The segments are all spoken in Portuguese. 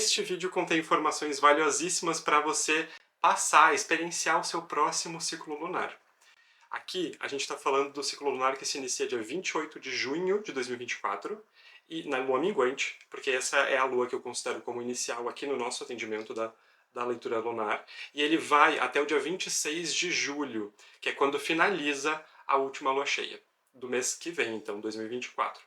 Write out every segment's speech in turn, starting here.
Este vídeo contém informações valiosíssimas para você passar, experienciar o seu próximo ciclo lunar. Aqui a gente está falando do ciclo lunar que se inicia dia 28 de junho de 2024 e na lua minguante, porque essa é a lua que eu considero como inicial aqui no nosso atendimento da leitura lunar, e ele vai até o dia 26 de julho, que é quando finaliza a última lua cheia do mês que vem, então, 2024.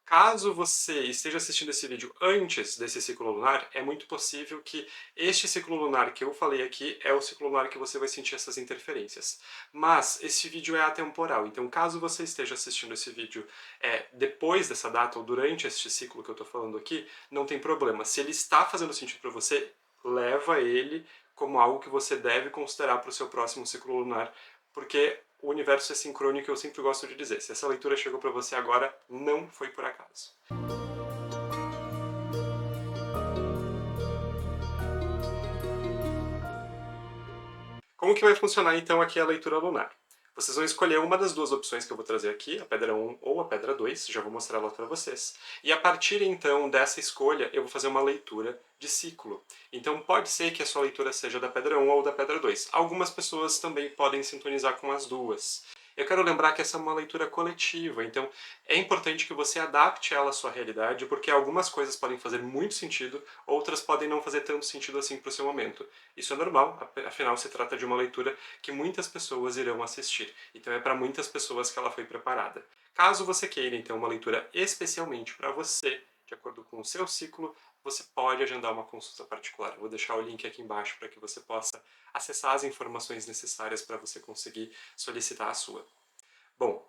Caso você esteja assistindo esse vídeo antes desse ciclo lunar, é muito possível que este ciclo lunar que eu falei aqui é o ciclo lunar que você vai sentir essas interferências. Mas esse vídeo é atemporal, então caso você esteja assistindo esse vídeo depois dessa data ou durante este ciclo que eu estou falando aqui, não tem problema. Se ele está fazendo sentido para você, leva ele como algo que você deve considerar para o seu próximo ciclo lunar, porque o universo é sincrônico, eu sempre gosto de dizer. Se essa leitura chegou para você agora, não foi por acaso. Como que vai funcionar então aqui a leitura lunar? Vocês vão escolher uma das duas opções que eu vou trazer aqui, a pedra 1 ou a pedra 2, já vou mostrar ela para vocês. E a partir então dessa escolha, eu vou fazer uma leitura de ciclo. Então pode ser que a sua leitura seja da pedra 1 ou da pedra 2. Algumas pessoas também podem sintonizar com as duas. Eu quero lembrar que essa é uma leitura coletiva, então é importante que você adapte ela à sua realidade, porque algumas coisas podem fazer muito sentido, outras podem não fazer tanto sentido assim para o seu momento. Isso é normal, afinal se trata de uma leitura que muitas pessoas irão assistir, então é para muitas pessoas que ela foi preparada. Caso você queira então uma leitura especialmente para você, de acordo com o seu ciclo, você pode agendar uma consulta particular. Eu vou deixar o link aqui embaixo para que você possa acessar as informações necessárias para você conseguir solicitar a sua. Bom,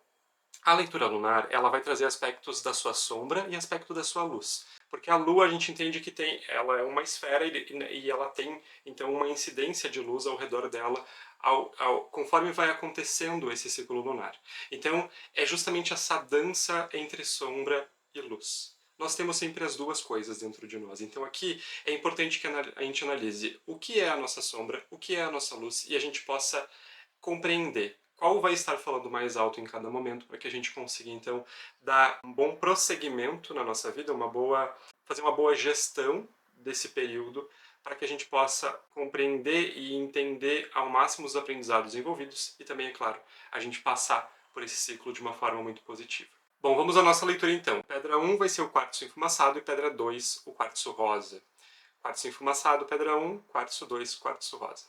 a leitura lunar ela vai trazer aspectos da sua sombra e aspecto da sua luz. Porque a Lua a gente entende que ela é uma esfera e ela tem então uma incidência de luz ao redor dela conforme vai acontecendo esse ciclo lunar. Então é justamente essa dança entre sombra e luz. Nós temos sempre as duas coisas dentro de nós. Então aqui é importante que a gente analise o que é a nossa sombra, o que é a nossa luz e a gente possa compreender qual vai estar falando mais alto em cada momento para que a gente consiga então dar um bom prosseguimento na nossa vida, fazer uma boa gestão desse período para que a gente possa compreender e entender ao máximo os aprendizados envolvidos e também, é claro, a gente passar por esse ciclo de uma forma muito positiva. Bom, vamos à nossa leitura então. Pedra 1 vai ser o quartzo enfumaçado e pedra 2 o quartzo rosa. Quartzo enfumaçado, pedra 1, quartzo 2, quartzo rosa.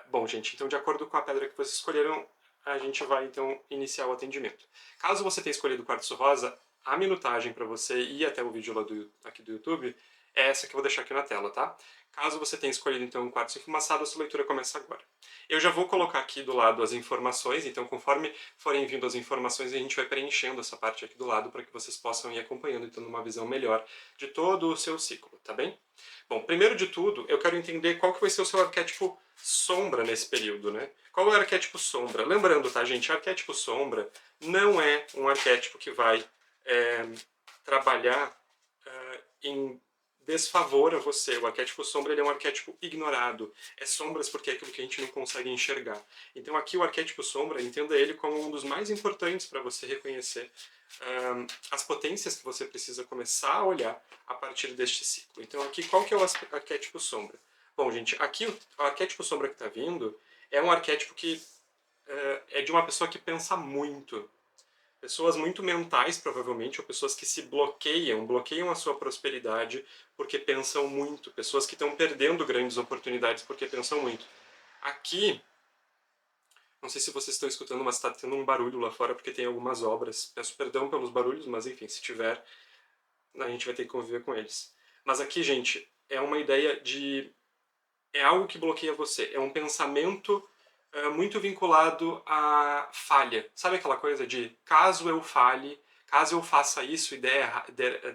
Bom, gente, então de acordo com a pedra que vocês escolheram, a gente vai então iniciar o atendimento. Caso você tenha escolhido o quartzo rosa, a minutagem para você ir até o vídeo lá aqui do YouTube é essa que eu vou deixar aqui na tela, tá? Caso você tenha escolhido então um quartzo enfumaçado, a sua leitura começa agora. Eu já vou colocar aqui do lado as informações, então conforme forem vindo as informações, a gente vai preenchendo essa parte aqui do lado para que vocês possam ir acompanhando e tendo uma visão melhor de todo o seu ciclo, tá bem? Bom, primeiro de tudo, eu quero entender qual que vai ser o seu arquétipo sombra nesse período, né? Qual é o arquétipo sombra? Lembrando, tá, gente? Arquétipo sombra não é um arquétipo que vai trabalhar em desfavor a você. O arquétipo sombra ele é um arquétipo ignorado. É sombras porque é aquilo que a gente não consegue enxergar. Então aqui o arquétipo sombra, entenda ele como um dos mais importantes para você reconhecer as potências que você precisa começar a olhar a partir deste ciclo. Então aqui qual que é o arquétipo sombra? Bom, gente, aqui o arquétipo sombra que está vindo é um arquétipo que é de uma pessoa que pensa muito. Pessoas muito mentais, provavelmente, ou pessoas que se bloqueiam a sua prosperidade porque pensam muito. Pessoas que estão perdendo grandes oportunidades porque pensam muito. Aqui, não sei se vocês estão escutando, mas está tendo um barulho lá fora porque tem algumas obras. Peço perdão pelos barulhos, mas enfim, se tiver, a gente vai ter que conviver com eles. Mas aqui, gente, é uma ideia de... é algo que bloqueia você. É um pensamento muito vinculado à falha. Sabe aquela coisa de caso eu falhe, caso eu faça isso e der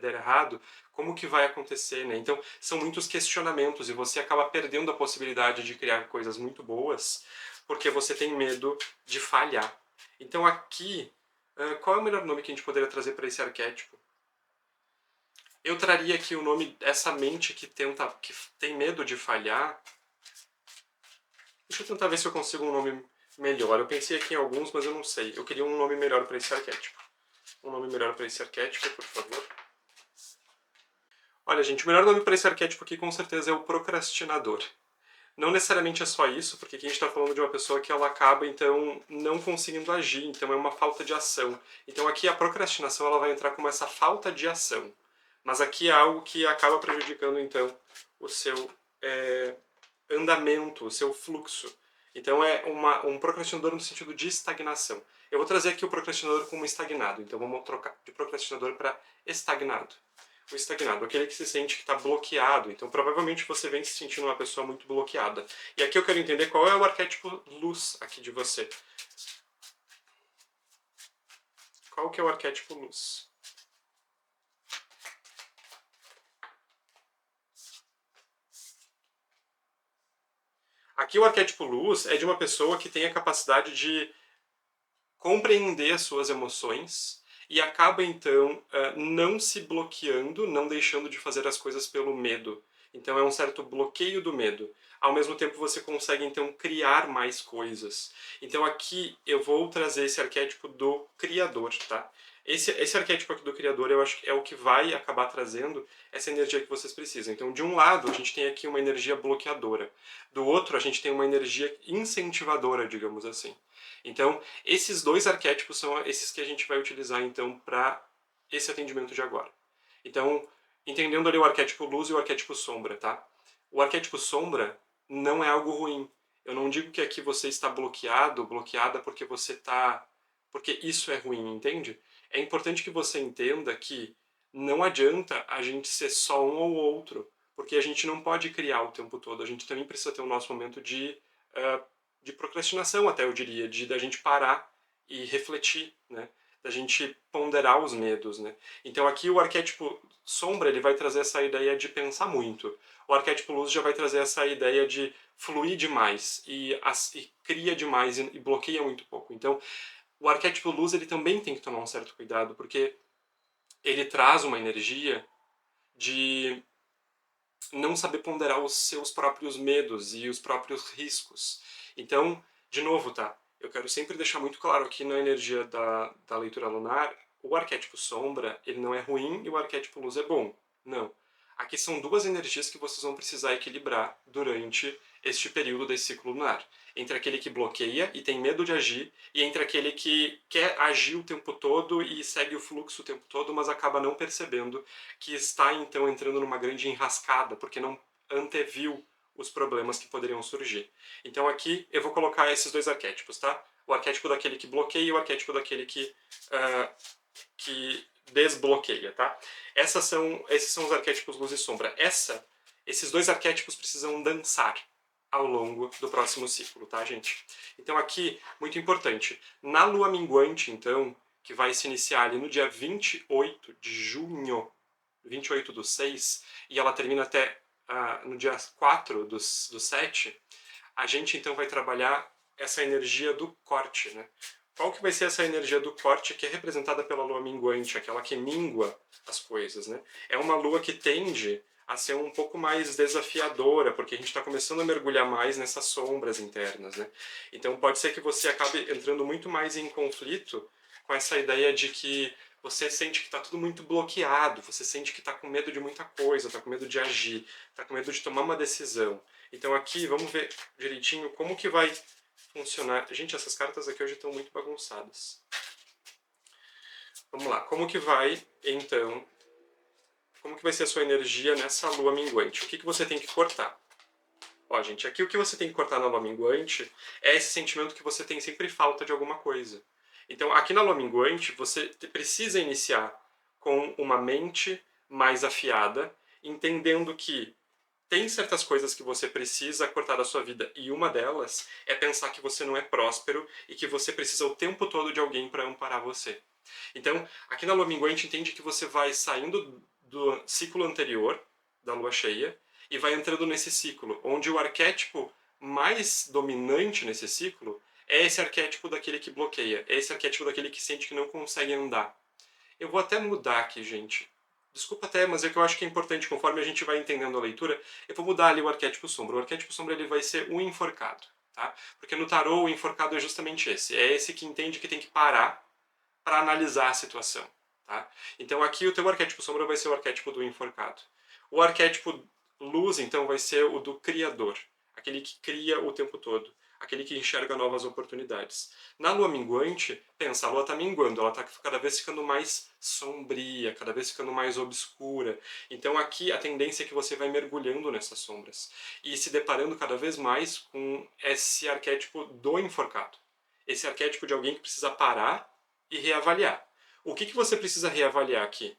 errado, como que vai acontecer, né? Então, são muitos questionamentos e você acaba perdendo a possibilidade de criar coisas muito boas porque você tem medo de falhar. Então aqui, qual é o melhor nome que a gente poderia trazer para esse arquétipo? Eu traria aqui o nome dessa mente que tem medo de falhar. Deixa eu tentar ver se eu consigo um nome melhor. Eu pensei aqui em alguns, mas eu não sei. Eu queria um nome melhor para esse arquétipo. Um nome melhor para esse arquétipo, por favor. Olha, gente, o melhor nome para esse arquétipo aqui com certeza é o procrastinador. Não necessariamente é só isso, porque aqui a gente está falando de uma pessoa que ela acaba, então, não conseguindo agir, então é uma falta de ação. Então aqui a procrastinação ela vai entrar como essa falta de ação. Mas aqui é algo que acaba prejudicando, então, o seu andamento, o seu fluxo. Então é um procrastinador no sentido de estagnação. Eu vou trazer aqui o procrastinador como estagnado, então vamos trocar de procrastinador para estagnado. O estagnado, aquele que se sente que está bloqueado. Então, provavelmente você vem se sentindo uma pessoa muito bloqueada. E aqui eu quero entender qual é o arquétipo luz aqui de você. Qual que é o arquétipo luz? Aqui o arquétipo luz é de uma pessoa que tem a capacidade de compreender as suas emoções e acaba então não se bloqueando, não deixando de fazer as coisas pelo medo. Então é um certo bloqueio do medo. Ao mesmo tempo você consegue então criar mais coisas. Então aqui eu vou trazer esse arquétipo do criador, tá? Esse arquétipo aqui do criador eu acho que é o que vai acabar trazendo essa energia que vocês precisam. Então, de um lado, a gente tem aqui uma energia bloqueadora. Do outro, a gente tem uma energia incentivadora, digamos assim. Então, esses dois arquétipos são esses que a gente vai utilizar, então, para esse atendimento de agora. Então, entendendo ali o arquétipo luz e o arquétipo sombra, tá? O arquétipo sombra não é algo ruim. Eu não digo que aqui você está bloqueado, bloqueada porque você está... porque isso é ruim, entende? É importante que você entenda que não adianta a gente ser só um ou outro, porque a gente não pode criar o tempo todo. A gente também precisa ter o nosso momento de procrastinação, até eu diria, de da gente parar e refletir, né? Da gente ponderar os medos, né? Então aqui o arquétipo sombra ele vai trazer essa ideia de pensar muito. O arquétipo luz já vai trazer essa ideia de fluir demais e cria demais e bloqueia muito pouco. Então o arquétipo luz ele também tem que tomar um certo cuidado, porque ele traz uma energia de não saber ponderar os seus próprios medos e os próprios riscos. Então, de novo, tá? Eu quero sempre deixar muito claro aqui na energia da leitura lunar, o arquétipo sombra, ele não é ruim e o arquétipo luz é bom. Não. Aqui são duas energias que vocês vão precisar equilibrar durante este período desse ciclo lunar. Entre aquele que bloqueia e tem medo de agir, e entre aquele que quer agir o tempo todo e segue o fluxo o tempo todo, mas acaba não percebendo que está então entrando numa grande enrascada, porque não anteviu os problemas que poderiam surgir. Então aqui eu vou colocar esses dois arquétipos, tá? O arquétipo daquele que bloqueia e o arquétipo daquele que desbloqueia, tá? Esses são os arquétipos luz e sombra. Esses dois arquétipos precisam dançar ao longo do próximo ciclo, tá, gente? Então aqui, muito importante, na lua minguante, então, que vai se iniciar ali no dia 28 de junho, 28/6, e ela termina até no dia 4 do 7, a gente então vai trabalhar essa energia do corte, né? Qual que vai ser essa energia do corte que é representada pela lua minguante, aquela que mingua as coisas, né? É uma lua que tende a ser um pouco mais desafiadora, porque a gente está começando a mergulhar mais nessas sombras internas, né? Então pode ser que você acabe entrando muito mais em conflito com essa ideia de que você sente que está tudo muito bloqueado, você sente que está com medo de muita coisa, está com medo de agir, está com medo de tomar uma decisão. Então aqui, vamos ver direitinho como que vai funcionar. Gente, essas cartas aqui hoje estão muito bagunçadas. Vamos lá, como que vai, então, como que vai ser a sua energia nessa lua minguante? O que você tem que cortar? Ó, gente, aqui o que você tem que cortar na lua minguante é esse sentimento que você tem sempre falta de alguma coisa. Então, aqui na lua minguante, você precisa iniciar com uma mente mais afiada, entendendo que tem certas coisas que você precisa cortar da sua vida, e uma delas é pensar que você não é próspero e que você precisa o tempo todo de alguém para amparar você. Então, aqui na lua minguante, entende que você vai saindo do ciclo anterior, da lua cheia, e vai entrando nesse ciclo, onde o arquétipo mais dominante nesse ciclo é esse arquétipo daquele que bloqueia, é esse arquétipo daquele que sente que não consegue andar. Eu vou até mudar aqui, gente. Desculpa até, mas é que eu acho que é importante, conforme a gente vai entendendo a leitura, eu vou mudar ali o arquétipo sombra. O arquétipo sombra ele vai ser o enforcado, tá? Porque no tarô o enforcado é justamente esse. É esse que entende que tem que parar para analisar a situação, tá? Então aqui o teu arquétipo sombra vai ser o arquétipo do enforcado. O arquétipo luz, então, vai ser o do criador, aquele que cria o tempo todo, aquele que enxerga novas oportunidades. Na lua minguante, pensa, a lua está minguando, ela está cada vez ficando mais sombria, cada vez ficando mais obscura. Então aqui a tendência é que você vai mergulhando nessas sombras e se deparando cada vez mais com esse arquétipo do enforcado. Esse arquétipo de alguém que precisa parar e reavaliar. O que você precisa reavaliar aqui?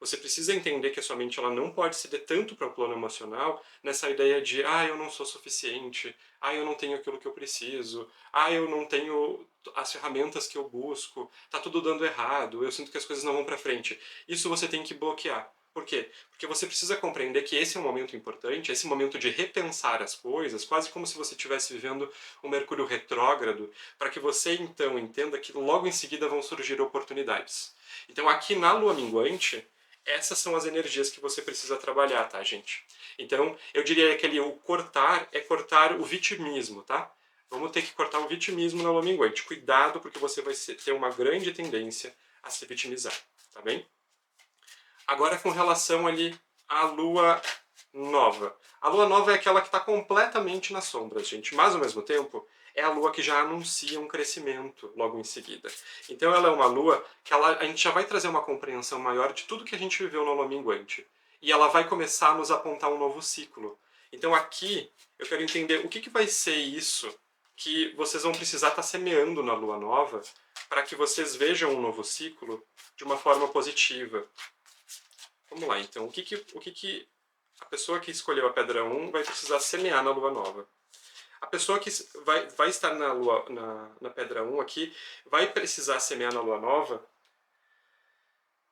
Você precisa entender que a sua mente ela não pode ceder tanto para o plano emocional nessa ideia de eu não sou suficiente, eu não tenho aquilo que eu preciso, eu não tenho as ferramentas que eu busco, tá tudo dando errado, eu sinto que as coisas não vão para frente. Isso você tem que bloquear. Por quê? Porque você precisa compreender que esse é um momento importante, esse momento de repensar as coisas, quase como se você estivesse vivendo um Mercúrio retrógrado, para que você então entenda que logo em seguida vão surgir oportunidades. Então aqui na Lua minguante, essas são as energias que você precisa trabalhar, tá, gente? Então, eu diria que ali o cortar é cortar o vitimismo, tá? Vamos ter que cortar o vitimismo na lua minguante. Cuidado, porque você vai ter uma grande tendência a se vitimizar, tá bem? Agora, com relação ali à lua nova. A lua nova é aquela que está completamente nas sombras, gente, mas ao mesmo tempo é a lua que já anuncia um crescimento logo em seguida. Então ela é uma lua que a gente já vai trazer uma compreensão maior de tudo que a gente viveu na lua minguante. E ela vai começar a nos apontar um novo ciclo. Então aqui eu quero entender o que vai ser isso que vocês vão precisar estar semeando na lua nova para que vocês vejam um novo ciclo de uma forma positiva. Vamos lá, então. O que a pessoa que escolheu a pedra 1 vai precisar semear na lua nova? A pessoa que vai estar na pedra 1 aqui vai precisar semear na lua nova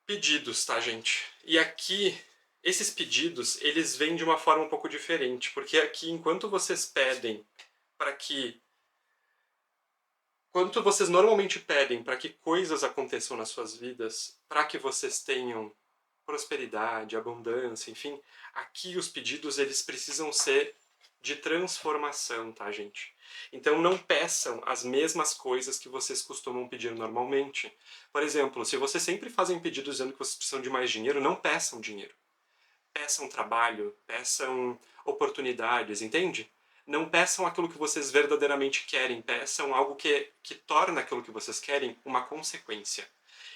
pedidos, tá, gente? E aqui, esses pedidos, eles vêm de uma forma um pouco diferente, porque aqui, enquanto vocês pedem para que... Quanto vocês normalmente pedem para que coisas aconteçam nas suas vidas, para que vocês tenham prosperidade, abundância, enfim, aqui os pedidos eles precisam ser de transformação, tá, gente? Então não peçam as mesmas coisas que vocês costumam pedir normalmente. Por exemplo, se vocês sempre fazem pedidos dizendo que vocês precisam de mais dinheiro, não peçam dinheiro. Peçam trabalho, peçam oportunidades, entende? Não peçam aquilo que vocês verdadeiramente querem, peçam algo que torna aquilo que vocês querem uma consequência.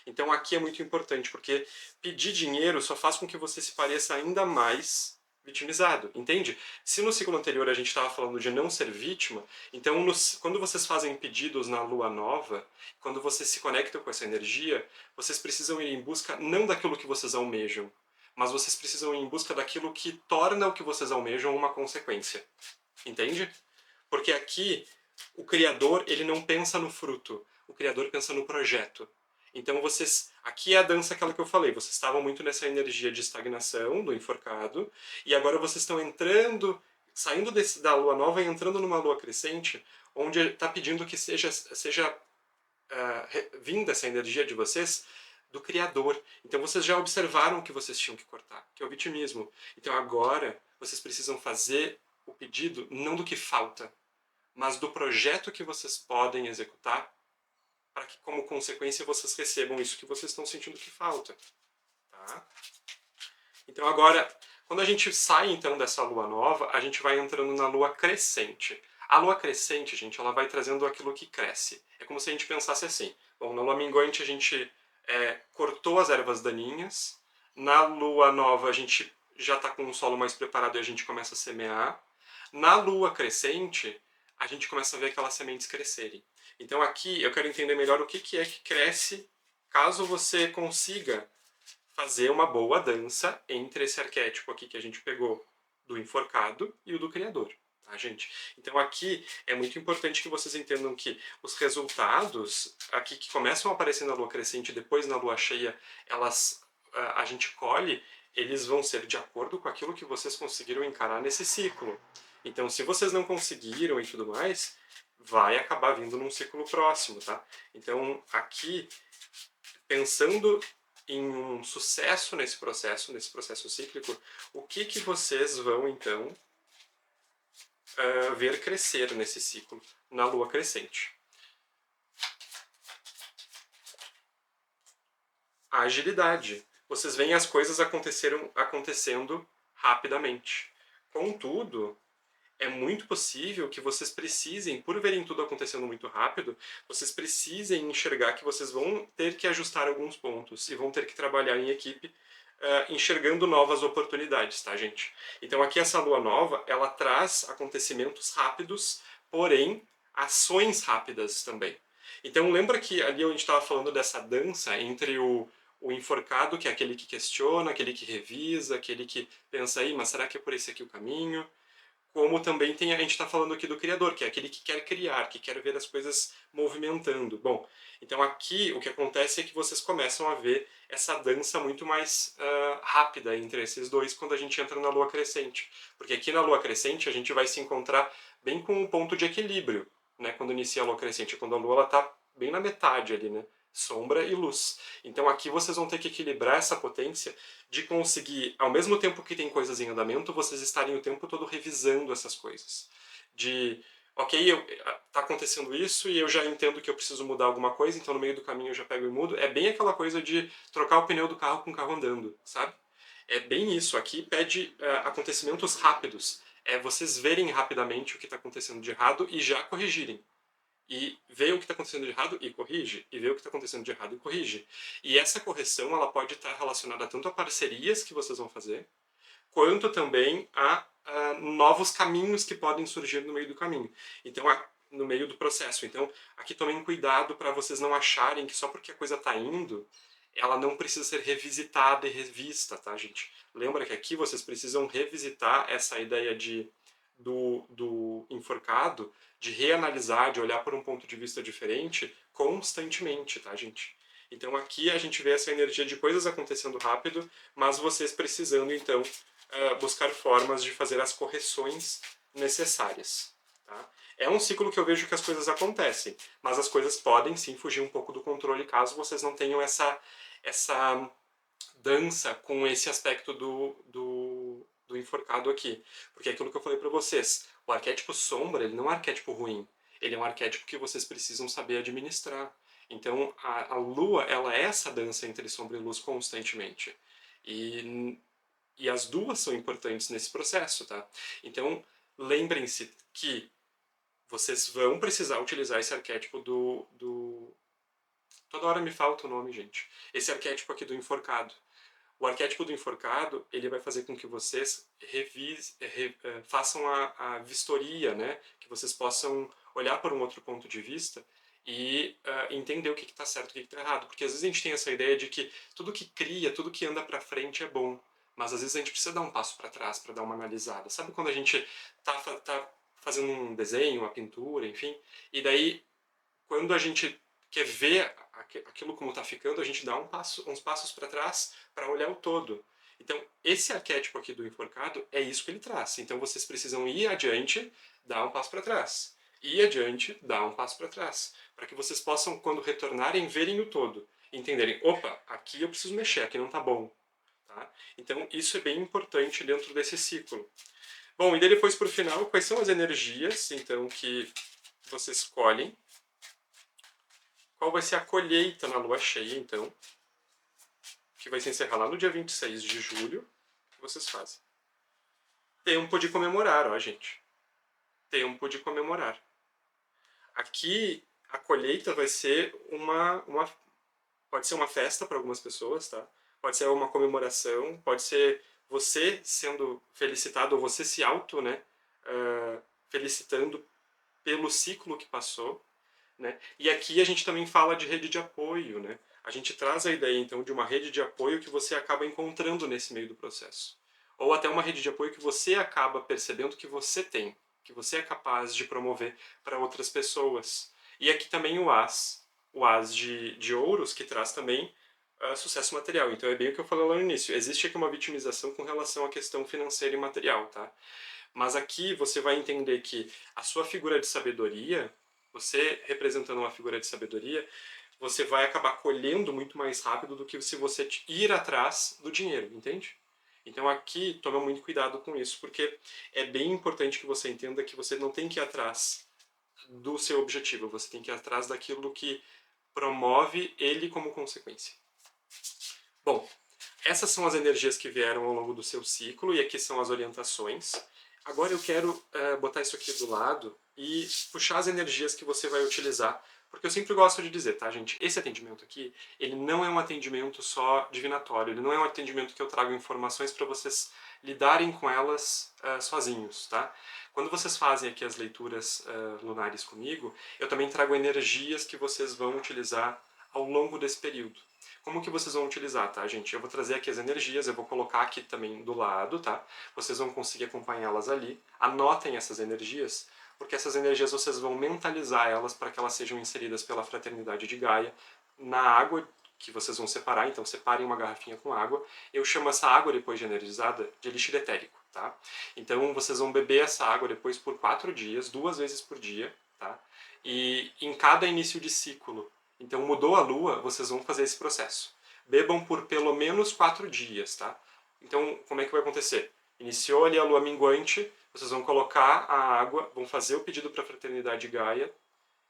Então aqui é muito importante, porque pedir dinheiro só faz com que você se pareça ainda mais vitimizado, entende? Se no ciclo anterior a gente estava falando de não ser vítima, então quando vocês fazem pedidos na lua nova, quando vocês se conectam com essa energia, vocês precisam ir em busca não daquilo que vocês almejam, mas vocês precisam ir em busca daquilo que torna o que vocês almejam uma consequência, entende? Porque aqui o Criador ele não pensa no fruto, o Criador pensa no projeto. Então vocês, aqui é a dança aquela que eu falei, vocês estavam muito nessa energia de estagnação, do enforcado, e agora vocês estão entrando, saindo da lua nova e entrando numa lua crescente, onde está pedindo que seja vinda essa energia de vocês do Criador. Então vocês já observaram o que vocês tinham que cortar, que é o vitimismo. Então agora vocês precisam fazer o pedido não do que falta, mas do projeto que vocês podem executar para que, como consequência, vocês recebam isso que vocês estão sentindo que falta. Tá? Então agora, quando a gente sai então dessa lua nova, a gente vai entrando na lua crescente. A lua crescente, gente, ela vai trazendo aquilo que cresce. É como se a gente pensasse assim. Bom, na lua minguante a gente cortou as ervas daninhas. Na lua nova a gente já está com o solo mais preparado e a gente começa a semear. Na lua crescente, a gente começa a ver aquelas sementes crescerem. Então aqui eu quero entender melhor o que é que cresce caso você consiga fazer uma boa dança entre esse arquétipo aqui que a gente pegou do enforcado e o do criador. Tá, gente? Então aqui é muito importante que vocês entendam que os resultados aqui que começam a aparecer na lua crescente e depois na lua cheia, a gente colhe, eles vão ser de acordo com aquilo que vocês conseguiram encarar nesse ciclo. Então se vocês não conseguiram e tudo mais, vai acabar vindo num ciclo próximo, tá? Então aqui, pensando em um sucesso nesse processo cíclico, o que vocês vão então ver crescer nesse ciclo na lua crescente? A agilidade. Vocês veem as coisas acontecendo rapidamente. Contudo, é muito possível que vocês precisem, por verem tudo acontecendo muito rápido, vocês precisem enxergar que vocês vão ter que ajustar alguns pontos e vão ter que trabalhar em equipe, enxergando novas oportunidades, tá, gente? Então aqui essa lua nova, ela traz acontecimentos rápidos, porém ações rápidas também. Então lembra que ali a gente estava falando dessa dança entre o enforcado, que é aquele que questiona, aquele que revisa, aquele que pensa aí, mas será que é por esse aqui o caminho? Como também tem, a gente está falando aqui do criador, que é aquele que quer criar, que quer ver as coisas movimentando. Bom, então aqui o que acontece é que vocês começam a ver essa dança muito mais rápida entre esses dois quando a gente entra na lua crescente. Porque aqui na lua crescente a gente vai se encontrar bem com um ponto de equilíbrio, né? Quando inicia a lua crescente, quando a lua está bem na metade ali, né? Sombra e luz. Então aqui vocês vão ter que equilibrar essa potência de conseguir, ao mesmo tempo que tem coisas em andamento, vocês estarem o tempo todo revisando essas coisas. De, ok, tá acontecendo isso e eu já entendo que eu preciso mudar alguma coisa, então no meio do caminho eu já pego e mudo. É bem aquela coisa de trocar o pneu do carro com o carro andando, sabe? É bem isso. Aqui pede acontecimentos rápidos. É vocês verem rapidamente o que está acontecendo de errado e já corrigirem e vê o que está acontecendo de errado e corrige, e vê o que está acontecendo de errado e corrige. E essa correção ela pode estar relacionada tanto a parcerias que vocês vão fazer, quanto também a novos caminhos que podem surgir no meio do caminho. Então, no meio do processo. Então, aqui tomem cuidado para vocês não acharem que só porque a coisa está indo, ela não precisa ser revisitada e revista, tá, gente? Lembra que aqui vocês precisam revisitar essa ideia do enforcado, de reanalisar, de olhar por um ponto de vista diferente constantemente, tá, gente? Então aqui a gente vê essa energia de coisas acontecendo rápido, mas vocês precisando, então, buscar formas de fazer as correções necessárias. Tá? É um ciclo que eu vejo que as coisas acontecem, mas as coisas podem sim fugir um pouco do controle caso vocês não tenham essa dança com esse aspecto do enforcado aqui. Porque é aquilo que eu falei para vocês, o arquétipo sombra, ele não é um arquétipo ruim, ele é um arquétipo que vocês precisam saber administrar. Então, a lua, ela é essa dança entre sombra e luz constantemente. E as duas são importantes nesse processo, tá? Então, lembrem-se que vocês vão precisar utilizar esse arquétipo Toda hora me falta o nome, gente. Esse arquétipo aqui do enforcado. O arquétipo do enforcado, ele vai fazer com que vocês façam a vistoria, né? Que vocês possam olhar por um outro ponto de vista e entender o que está certo e o que está errado. Porque às vezes a gente tem essa ideia de que tudo que cria, tudo que anda para frente é bom. Mas às vezes a gente precisa dar um passo para trás para dar uma analisada. Sabe quando a gente tá fazendo um desenho, uma pintura, enfim, e daí quando a gente quer ver aquilo como está ficando, a gente dá uns passos para trás para olhar o todo. Então, esse arquétipo aqui do enforcado é isso que ele traz. Então, vocês precisam ir adiante, dar um passo para trás. Ir adiante, dar um passo para trás. Para que vocês possam, quando retornarem, verem o todo. Entenderem, opa, aqui eu preciso mexer, aqui não está bom. Tá? Então, isso é bem importante dentro desse ciclo. Bom, e daí depois, por final, quais são as energias, então, que vocês escolhem? Qual vai ser a colheita na lua cheia, então, que vai se encerrar lá no dia 26 de julho, que vocês fazem? Tempo de comemorar, ó, gente. Tempo de comemorar. Aqui, a colheita vai ser pode ser uma festa para algumas pessoas, tá? Pode ser uma comemoração, pode ser você sendo felicitado, ou você se auto, né, felicitando pelo ciclo que passou. Né? E aqui a gente também fala de rede de apoio. Né? A gente traz a ideia, então, de uma rede de apoio que você acaba encontrando nesse meio do processo. Ou até uma rede de apoio que você acaba percebendo que você tem, que você é capaz de promover para outras pessoas. E aqui também o As de Ouros, que traz também sucesso material. Então é bem o que eu falei lá no início. Existe aqui uma vitimização com relação à questão financeira e material, tá? Mas aqui você vai entender que a sua figura de sabedoria, você representando uma figura de sabedoria, você vai acabar colhendo muito mais rápido do que se você ir atrás do dinheiro, entende? Então aqui toma muito cuidado com isso, porque é bem importante que você entenda que você não tem que ir atrás do seu objetivo, você tem que ir atrás daquilo que promove ele como consequência. Bom, Essas são as energias que vieram ao longo do seu ciclo, e aqui são as orientações. Agora eu quero botar isso aqui do lado e puxar as energias que você vai utilizar, porque eu sempre gosto de dizer, tá, gente? Esse atendimento aqui, ele não é um atendimento só divinatório, ele não é um atendimento que eu trago informações para vocês lidarem com elas sozinhos, tá? Quando vocês fazem aqui as leituras lunares comigo, eu também trago energias que vocês vão utilizar ao longo desse período. Como que vocês vão utilizar, tá, gente? Eu vou trazer aqui as energias, eu vou colocar aqui também do lado, tá? Vocês vão conseguir acompanhá-las ali. Anotem essas energias, porque essas energias vocês vão mentalizar elas para que elas sejam inseridas pela Fraternidade de Gaia na água que vocês vão separar. Então separem uma garrafinha com água. Eu chamo essa água, depois de energizada, de elixir etérico, tá? Então vocês vão beber essa água depois por 4 dias, 2 vezes por dia, tá? E em cada início de ciclo, então mudou a lua, vocês vão fazer esse processo. Bebam por pelo menos 4 dias, tá? Então, como é que vai acontecer? Iniciou ali a lua minguante, vocês vão colocar a água, vão fazer o pedido para a Fraternidade Gaia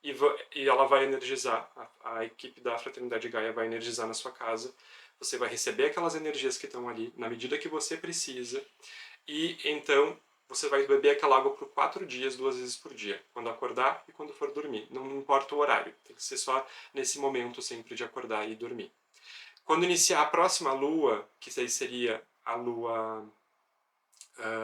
e ela vai energizar, a equipe da Fraternidade Gaia vai energizar na sua casa. Você vai receber aquelas energias que estão ali na medida que você precisa e então você vai beber aquela água por 4 dias, 2 vezes por dia, quando acordar e quando for dormir. Não importa o horário, tem que ser só nesse momento sempre de acordar e dormir. Quando iniciar a próxima lua, que daí seria a lua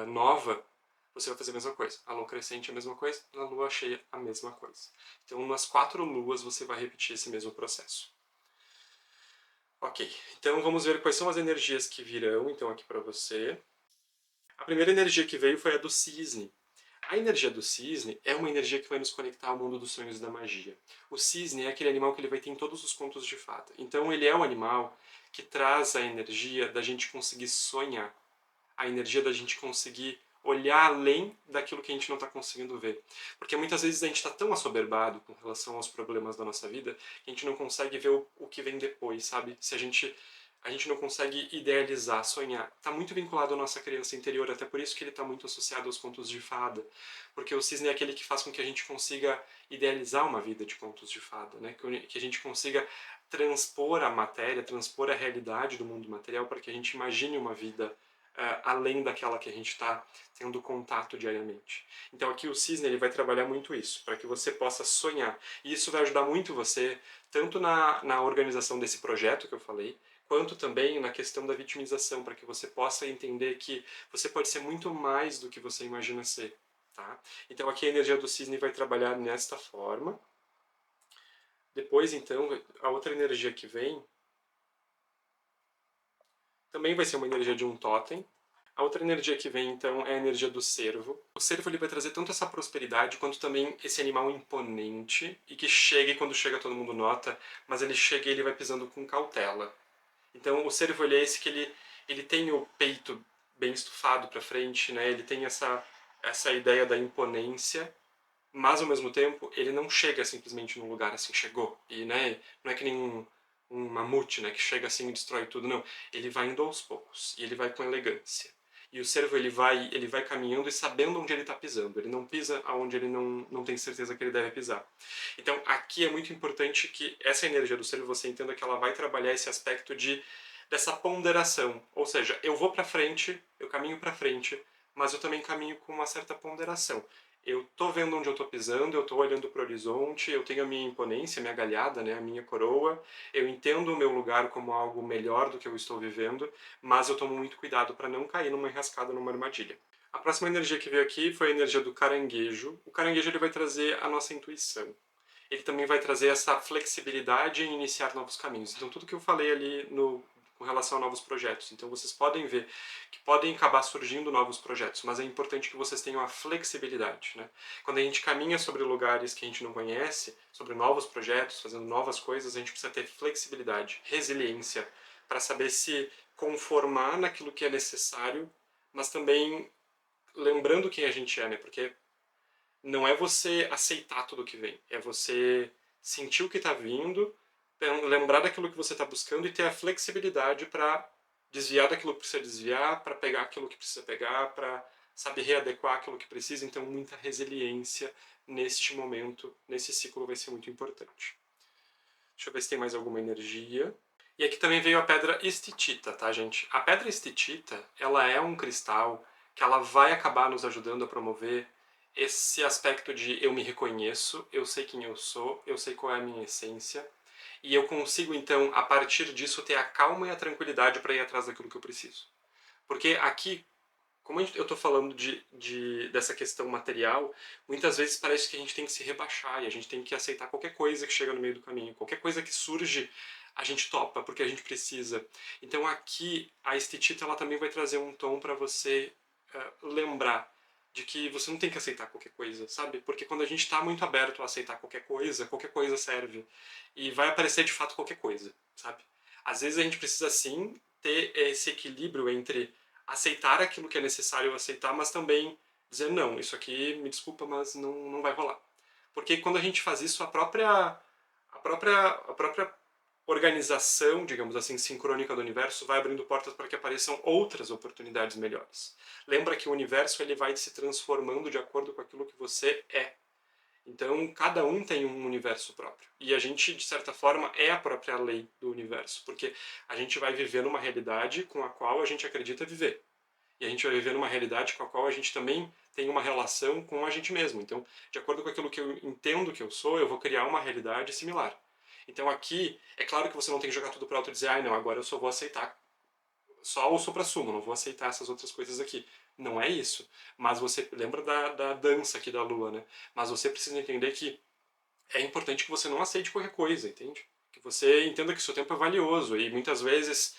nova, você vai fazer a mesma coisa. A lua crescente é a mesma coisa, na lua cheia a mesma coisa. Então nas 4 luas você vai repetir esse mesmo processo. Ok, então vamos ver quais são as energias que virão então aqui para você. A primeira energia que veio foi a do cisne. A energia do cisne é uma energia que vai nos conectar ao mundo dos sonhos e da magia. O cisne é aquele animal que ele vai ter em todos os contos de fada. Então ele é um animal que traz a energia da gente conseguir sonhar, a energia da gente conseguir olhar além daquilo que a gente não está conseguindo ver. Porque muitas vezes a gente está tão assoberbado com relação aos problemas da nossa vida que a gente não consegue ver o que vem depois, sabe? Se a gente não consegue idealizar, sonhar. Está muito vinculado à nossa criança interior, até por isso que ele está muito associado aos contos de fada. Porque o cisne é aquele que faz com que a gente consiga idealizar uma vida de contos de fada, né? Que a gente consiga transpor a matéria, transpor a realidade do mundo material para que a gente imagine uma vida além daquela que a gente está tendo contato diariamente. Então aqui o cisne ele vai trabalhar muito isso, para que você possa sonhar. E isso vai ajudar muito você, tanto na organização desse projeto que eu falei, quanto também na questão da vitimização, para que você possa entender que você pode ser muito mais do que você imagina ser. Tá? Então aqui a energia do cisne vai trabalhar nesta forma. Depois, então, a outra energia que vem também vai ser uma energia de um totem. A outra energia que vem, então, é a energia do cervo. O cervo ele vai trazer tanto essa prosperidade, quanto também esse animal imponente, e que chega e quando chega todo mundo nota, mas ele chega e ele vai pisando com cautela. Então, o cervo ele é esse que ele tem o peito bem estufado para frente, né? Ele tem essa ideia da imponência, mas ao mesmo tempo ele não chega simplesmente num lugar assim, chegou, e né, não é que nem um mamute, né, que chega assim e destrói tudo, não. Ele vai indo aos poucos, e ele vai com elegância. E o cervo ele vai caminhando e sabendo onde ele está pisando. Ele não pisa aonde ele não tem certeza que ele deve pisar. Então aqui é muito importante que essa energia do cervo você entenda que ela vai trabalhar esse aspecto dessa ponderação. Ou seja, eu vou para frente, eu caminho para frente, mas eu também caminho com uma certa ponderação. Eu tô vendo onde eu tô pisando, eu tô olhando para o horizonte, eu tenho a minha imponência, a minha galhada, né, a minha coroa, eu entendo o meu lugar como algo melhor do que eu estou vivendo, mas eu tomo muito cuidado para não cair numa enrascada, numa armadilha. A próxima energia que veio aqui foi a energia do caranguejo. O caranguejo ele vai trazer a nossa intuição. Ele também vai trazer essa flexibilidade em iniciar novos caminhos. Então tudo que eu falei ali com relação a novos projetos. Então vocês podem ver que podem acabar surgindo novos projetos, mas é importante que vocês tenham a flexibilidade. Né? Quando a gente caminha sobre lugares que a gente não conhece, sobre novos projetos, fazendo novas coisas, a gente precisa ter flexibilidade, resiliência, para saber se conformar naquilo que é necessário, mas também lembrando quem a gente é, né? Porque não é você aceitar tudo que vem, é você sentir o que está vindo, lembrar daquilo que você está buscando e ter a flexibilidade para desviar daquilo que precisa desviar, para pegar aquilo que precisa pegar, para saber readequar aquilo que precisa. Então, muita resiliência neste momento, nesse ciclo vai ser muito importante. Deixa eu ver se tem mais alguma energia. E aqui também veio a pedra estetita, tá, gente? A pedra estetita, ela é um cristal que ela vai acabar nos ajudando a promover esse aspecto de eu me reconheço, eu sei quem eu sou, eu sei qual é a minha essência, e eu consigo, então, a partir disso, ter a calma e a tranquilidade para ir atrás daquilo que eu preciso. Porque aqui, como eu estou falando dessa questão material, muitas vezes parece que a gente tem que se rebaixar e a gente tem que aceitar qualquer coisa que chega no meio do caminho. Qualquer coisa que surge, a gente topa, porque a gente precisa. Então aqui, a estetita ela também vai trazer um tom para você lembrar de que você não tem que aceitar qualquer coisa, sabe? Porque quando a gente está muito aberto a aceitar qualquer coisa serve. E vai aparecer de fato qualquer coisa, sabe? Às vezes a gente precisa sim ter esse equilíbrio entre aceitar aquilo que é necessário aceitar, mas também dizer não, isso aqui me desculpa, mas não vai rolar. Porque quando a gente faz isso, a própria organização, digamos assim, sincrônica do universo vai abrindo portas para que apareçam outras oportunidades melhores. Lembra que o universo ele vai se transformando de acordo com aquilo que você é. Então, cada um tem um universo próprio. E a gente, de certa forma, é a própria lei do universo, porque a gente vai viver numa realidade com a qual a gente acredita viver. E a gente vai viver numa realidade com a qual a gente também tem uma relação com a gente mesmo. Então, de acordo com aquilo que eu entendo que eu sou, eu vou criar uma realidade similar. Então aqui, é claro que você não tem que jogar tudo para alto e dizer, ah, não, agora eu só vou aceitar só o supra-sumo, não vou aceitar essas outras coisas aqui. Não é isso. Mas você lembra da dança aqui da lua, né? Mas você precisa entender que é importante que você não aceite qualquer coisa, entende? Que você entenda que seu tempo é valioso e muitas vezes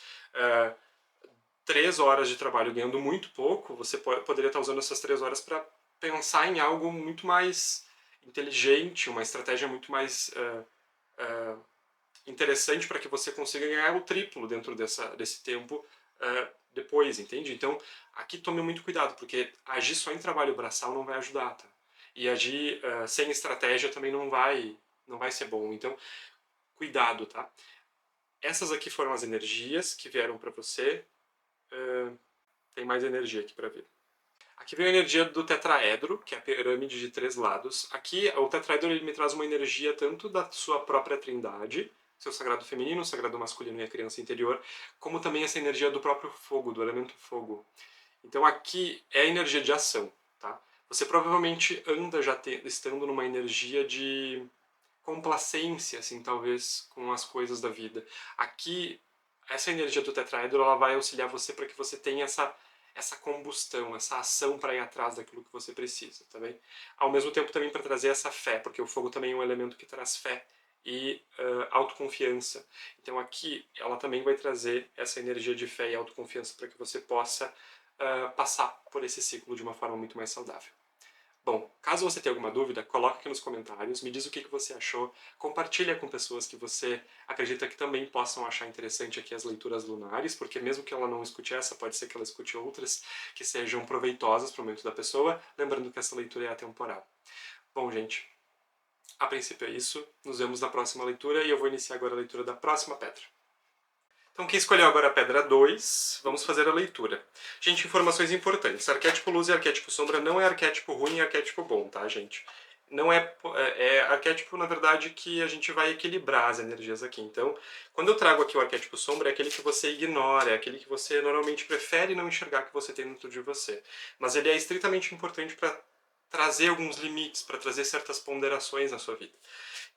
3 horas de trabalho ganhando muito pouco, você poderia estar usando essas 3 horas para pensar em algo muito mais inteligente, uma estratégia muito mais interessante para que você consiga ganhar o triplo dentro desse tempo depois, entende? Então, aqui tome muito cuidado, porque agir só em trabalho braçal não vai ajudar, tá? E agir sem estratégia também não vai ser bom. Então, cuidado, tá? Essas aqui foram as energias que vieram para você. Tem mais energia aqui para ver. Aqui vem a energia do tetraedro, que é a pirâmide de 3 lados. Aqui, o tetraedro ele me traz uma energia tanto da sua própria trindade, seu sagrado feminino, o sagrado masculino e a criança interior, como também essa energia do próprio fogo, do elemento fogo. Então aqui é a energia de ação, tá? Você provavelmente anda já estando numa energia de complacência, assim, talvez, com as coisas da vida. Aqui, essa energia do tetraedro, ela vai auxiliar você para que você tenha essa combustão, essa ação para ir atrás daquilo que você precisa, tá bem? Ao mesmo tempo também para trazer essa fé, porque o fogo também é um elemento que traz fé e autoconfiança. Então aqui ela também vai trazer essa energia de fé e autoconfiança para que você possa passar por esse ciclo de uma forma muito mais saudável. Bom, caso você tenha alguma dúvida, coloque aqui nos comentários, me diz o que você achou, compartilha com pessoas que você acredita que também possam achar interessante aqui as leituras lunares, porque mesmo que ela não escute essa, pode ser que ela escute outras que sejam proveitosas para o momento da pessoa, lembrando que essa leitura é atemporal. Bom, gente, a princípio é isso, nos vemos na próxima leitura e eu vou iniciar agora a leitura da próxima pedra. Então, quem escolheu agora a pedra 2, vamos fazer a leitura. Gente, informações importantes. Arquétipo luz e arquétipo sombra não é arquétipo ruim e arquétipo bom, tá, gente? Não é arquétipo, na verdade, que a gente vai equilibrar as energias aqui. Então, quando eu trago aqui o arquétipo sombra, é aquele que você ignora, é aquele que você normalmente prefere não enxergar que você tem dentro de você. Mas ele é estritamente importante para trazer alguns limites, para trazer certas ponderações na sua vida.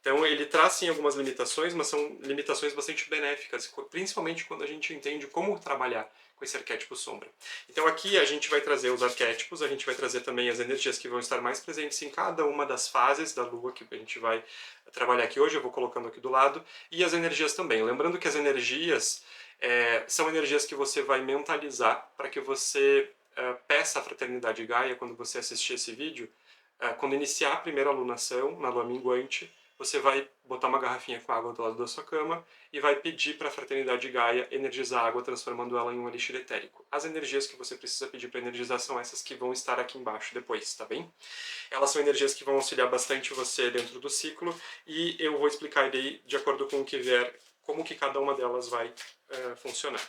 Então ele traz sim algumas limitações, mas são limitações bastante benéficas, principalmente quando a gente entende como trabalhar com esse arquétipo sombra. Então aqui a gente vai trazer os arquétipos, a gente vai trazer também as energias que vão estar mais presentes em cada uma das fases da Lua que a gente vai trabalhar aqui hoje, eu vou colocando aqui do lado, e as energias também. Lembrando que as energias são energias que você vai mentalizar para que você peça a Fraternidade Gaia quando você assistir esse vídeo, quando iniciar a primeira alunação, na Lua Minguante, você vai botar uma garrafinha com água do lado da sua cama e vai pedir para a Fraternidade Gaia energizar a água, transformando ela em um elixir etérico. As energias que você precisa pedir para energizar são essas que vão estar aqui embaixo depois, tá bem? Elas são energias que vão auxiliar bastante você dentro do ciclo e eu vou explicar aí, de acordo com o que vier, como que cada uma delas vai funcionar.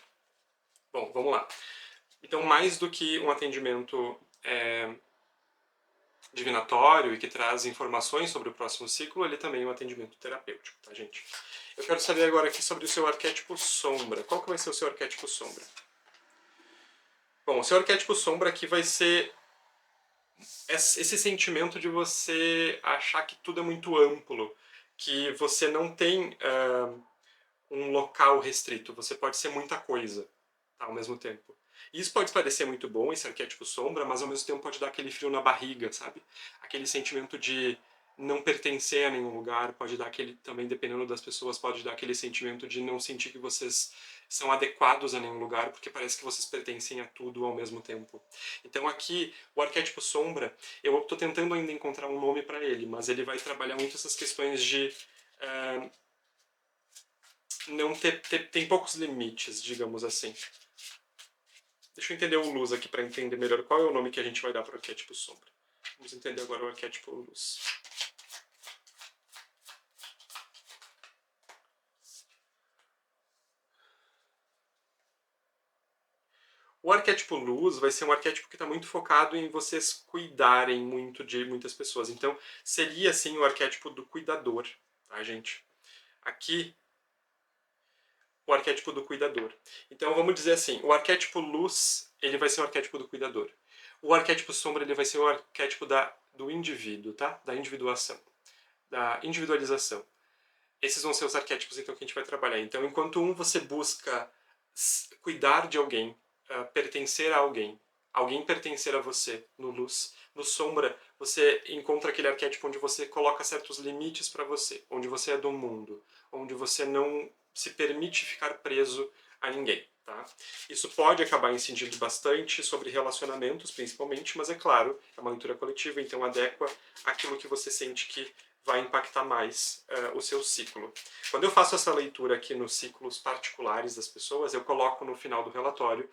Bom, vamos lá. Então, mais do que um atendimento divinatório e que traz informações sobre o próximo ciclo, ele também é um atendimento terapêutico, tá, gente? Eu quero saber agora aqui sobre o seu arquétipo sombra. Qual que vai ser o seu arquétipo sombra? Bom, o seu arquétipo sombra aqui vai ser esse sentimento de você achar que tudo é muito amplo, que você não tem um local restrito, você pode ser muita coisa, tá, ao mesmo tempo. Isso pode parecer muito bom, esse arquétipo sombra, mas ao mesmo tempo pode dar aquele frio na barriga, sabe? Aquele sentimento de não pertencer a nenhum lugar, pode dar aquele, também dependendo das pessoas, pode dar aquele sentimento de não sentir que vocês são adequados a nenhum lugar, porque parece que vocês pertencem a tudo ao mesmo tempo. Então aqui, o arquétipo sombra, eu estou tentando ainda encontrar um nome para ele, mas ele vai trabalhar muito essas questões de não tem poucos limites, digamos assim. Deixa eu entender o luz aqui para entender melhor qual é o nome que a gente vai dar para o arquétipo sombra. Vamos entender agora o arquétipo luz. O arquétipo luz vai ser um arquétipo que está muito focado em vocês cuidarem muito de muitas pessoas. Então, seria, assim, o arquétipo do cuidador, tá, gente? Aqui, o arquétipo do cuidador. Então, vamos dizer assim, o arquétipo luz, ele vai ser o arquétipo do cuidador. O arquétipo sombra, ele vai ser o arquétipo do indivíduo, tá? Da individuação, da individualização. Esses vão ser os arquétipos, então, que a gente vai trabalhar. Então, enquanto você busca cuidar de alguém, pertencer a alguém, alguém pertencer a você no luz, no sombra, você encontra aquele arquétipo onde você coloca certos limites para você, onde você é do mundo, onde você não se permite ficar preso a ninguém. Tá? Isso pode acabar incidindo bastante sobre relacionamentos, principalmente, mas é claro, é uma leitura coletiva, então adequa aquilo que você sente que vai impactar mais o seu ciclo. Quando eu faço essa leitura aqui nos ciclos particulares das pessoas, eu coloco no final do relatório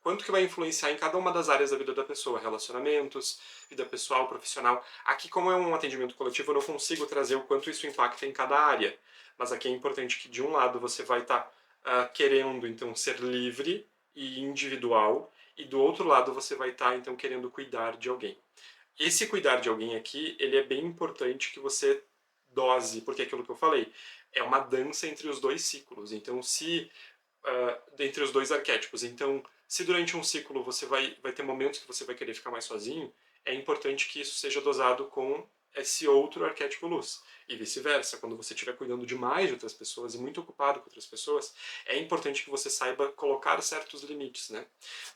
quanto que vai influenciar em cada uma das áreas da vida da pessoa, relacionamentos, vida pessoal, profissional. Aqui, como é um atendimento coletivo, eu não consigo trazer o quanto isso impacta em cada área, mas aqui é importante que de um lado você vai estar querendo então ser livre e individual, e do outro lado você vai estar então querendo cuidar de alguém. Esse cuidar de alguém aqui, ele é bem importante que você dose, porque é aquilo que eu falei, é uma dança entre os dois ciclos. Então, se entre os dois arquétipos, então, se durante um ciclo você vai ter momentos que você vai querer ficar mais sozinho, é importante que isso seja dosado com esse outro arquétipo luz. E vice-versa, quando você estiver cuidando demais de outras pessoas e muito ocupado com outras pessoas, é importante que você saiba colocar certos limites, né?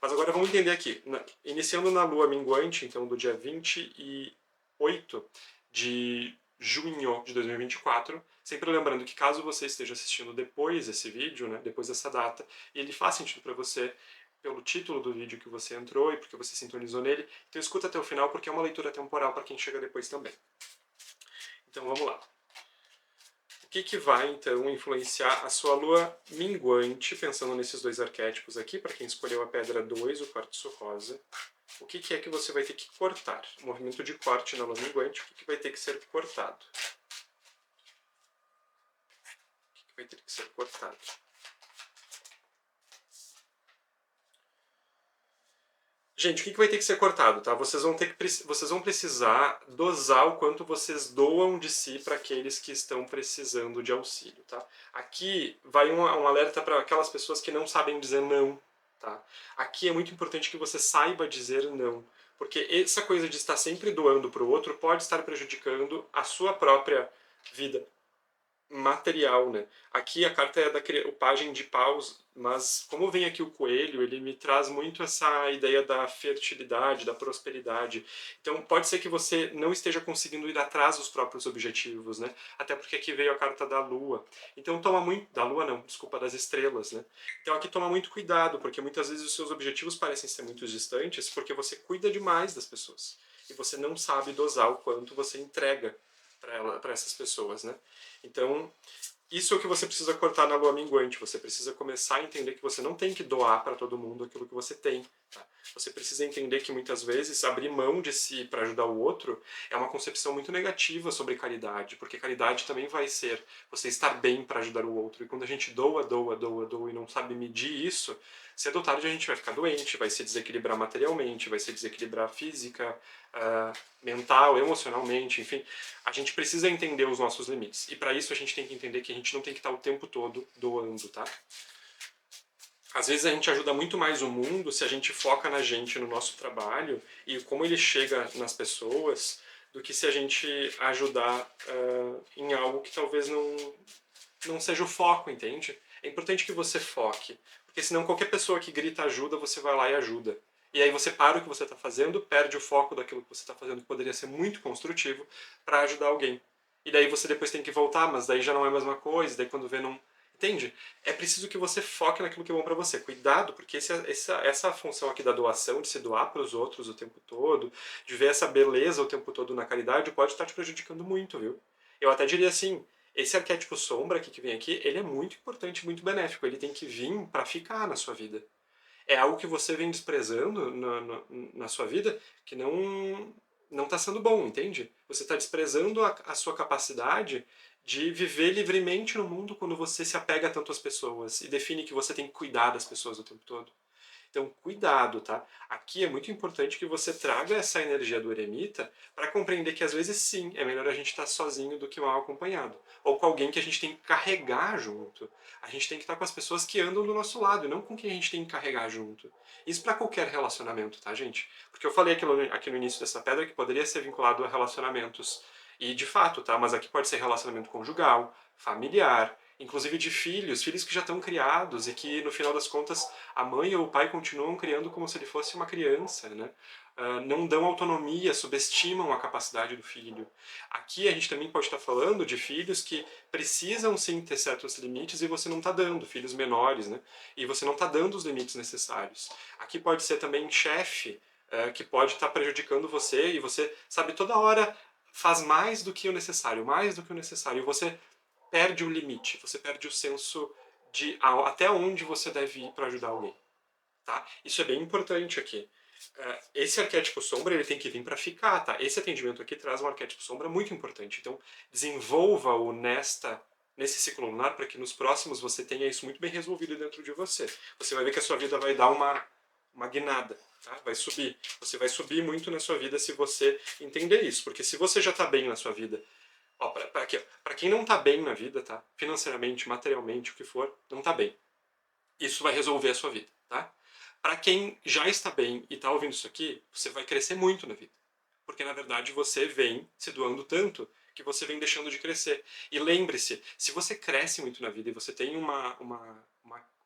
Mas agora vamos entender aqui. Iniciando na lua minguante, então do dia 28 de junho de 2024, sempre lembrando que caso você esteja assistindo depois desse vídeo, né, depois dessa data, e ele faz sentido para você, pelo título do vídeo que você entrou e porque você sintonizou nele, então escuta até o final porque é uma leitura temporal para quem chega depois também. Então vamos lá. O que vai então influenciar a sua lua minguante, pensando nesses dois arquétipos aqui, para quem escolheu a pedra 2, o quartzo rosa, o que é que você vai ter que cortar? O movimento de corte na lua minguante, o que vai ter que ser cortado? O que vai ter que ser cortado? Gente, o que vai ter que ser cortado, tá? Vocês vão precisar dosar o quanto vocês doam de si para aqueles que estão precisando de auxílio, tá? Aqui vai um alerta para aquelas pessoas que não sabem dizer não, tá? Aqui é muito importante que você saiba dizer não, porque essa coisa de estar sempre doando para o outro pode estar prejudicando a sua própria vida material, né? Aqui a carta é da o pajem de paus, mas como vem aqui o coelho, ele me traz muito essa ideia da fertilidade, da prosperidade. Então pode ser que você não esteja conseguindo ir atrás dos próprios objetivos, né? Até porque aqui veio a carta da lua. Então toma muito... Da lua não, desculpa, das estrelas, né? Então aqui toma muito cuidado, porque muitas vezes os seus objetivos parecem ser muito distantes porque você cuida demais das pessoas. E você não sabe dosar o quanto você entrega para essas pessoas, né? Então, isso é o que você precisa cortar na lua minguante. Você precisa começar a entender que você não tem que doar para todo mundo aquilo que você tem. Tá? Você precisa entender que muitas vezes abrir mão de si para ajudar o outro é uma concepção muito negativa sobre caridade, porque caridade também vai ser você estar bem para ajudar o outro. E quando a gente doa e não sabe medir isso, cedo ou tarde a gente vai ficar doente, vai se desequilibrar materialmente, vai se desequilibrar física, mental, emocionalmente, enfim. A gente precisa entender os nossos limites. E para isso a gente tem que entender que a gente não tem que estar o tempo todo doando, tá? Às vezes a gente ajuda muito mais o mundo se a gente foca na gente, no nosso trabalho e como ele chega nas pessoas, do que se a gente ajudar em algo que talvez não seja o foco, entende? É importante que você foque, porque senão qualquer pessoa que grita ajuda, você vai lá e ajuda. E aí você para o que você está fazendo, perde o foco daquilo que você está fazendo, que poderia ser muito construtivo, para ajudar alguém. E daí você depois tem que voltar, mas daí já não é a mesma coisa, daí quando vê não... Entende? É preciso que você foque naquilo que é bom para você. Cuidado, porque essa função aqui da doação, de se doar para os outros o tempo todo, de ver essa beleza o tempo todo na caridade, pode estar te prejudicando muito, viu? Eu até diria assim, esse arquétipo sombra aqui que vem aqui, ele é muito importante, muito benéfico. Ele tem que vir para ficar na sua vida. É algo que você vem desprezando na sua vida que não está sendo bom, entende? Você está desprezando a sua capacidade de viver livremente no mundo quando você se apega tanto às pessoas e define que você tem que cuidar das pessoas o tempo todo. Então, cuidado, tá? Aqui é muito importante que você traga essa energia do eremita para compreender que às vezes sim, é melhor a gente estar sozinho do que mal acompanhado. Ou com alguém que a gente tem que carregar junto. A gente tem que estar com as pessoas que andam do nosso lado, e não com quem a gente tem que carregar junto. Isso para qualquer relacionamento, tá, gente? Porque eu falei aqui no início dessa pedra que poderia ser vinculado a relacionamentos. E de fato, tá? Mas aqui pode ser relacionamento conjugal, familiar, inclusive de filhos, filhos que já estão criados e que no final das contas a mãe ou o pai continuam criando como se ele fosse uma criança, né? Não dão autonomia, subestimam a capacidade do filho. Aqui a gente também pode estar falando de filhos que precisam sim ter certos limites e você não está dando, filhos menores, né? E você não está dando os limites necessários. Aqui pode ser também chefe, que pode estar prejudicando você e você, sabe, toda hora faz mais do que o necessário, mais do que o necessário, e você perde o limite, você perde o senso de até onde você deve ir para ajudar alguém. Tá? Isso é bem importante aqui. Esse arquétipo sombra ele tem que vir para ficar. Tá? Esse atendimento aqui traz um arquétipo sombra muito importante. Então, desenvolva-o nesse ciclo lunar para que nos próximos você tenha isso muito bem resolvido dentro de você. Você vai ver que a sua vida vai dar uma guinada. Tá? Vai subir. Você vai subir muito na sua vida se você entender isso. Porque se você já está bem na sua vida, para quem não está bem na vida, tá? Financeiramente, materialmente, o que for, não está bem. Isso vai resolver a sua vida, tá? Para quem já está bem e está ouvindo isso aqui, você vai crescer muito na vida. Porque na verdade você vem se doando tanto que você vem deixando de crescer. E lembre-se, se você cresce muito na vida e você tem uma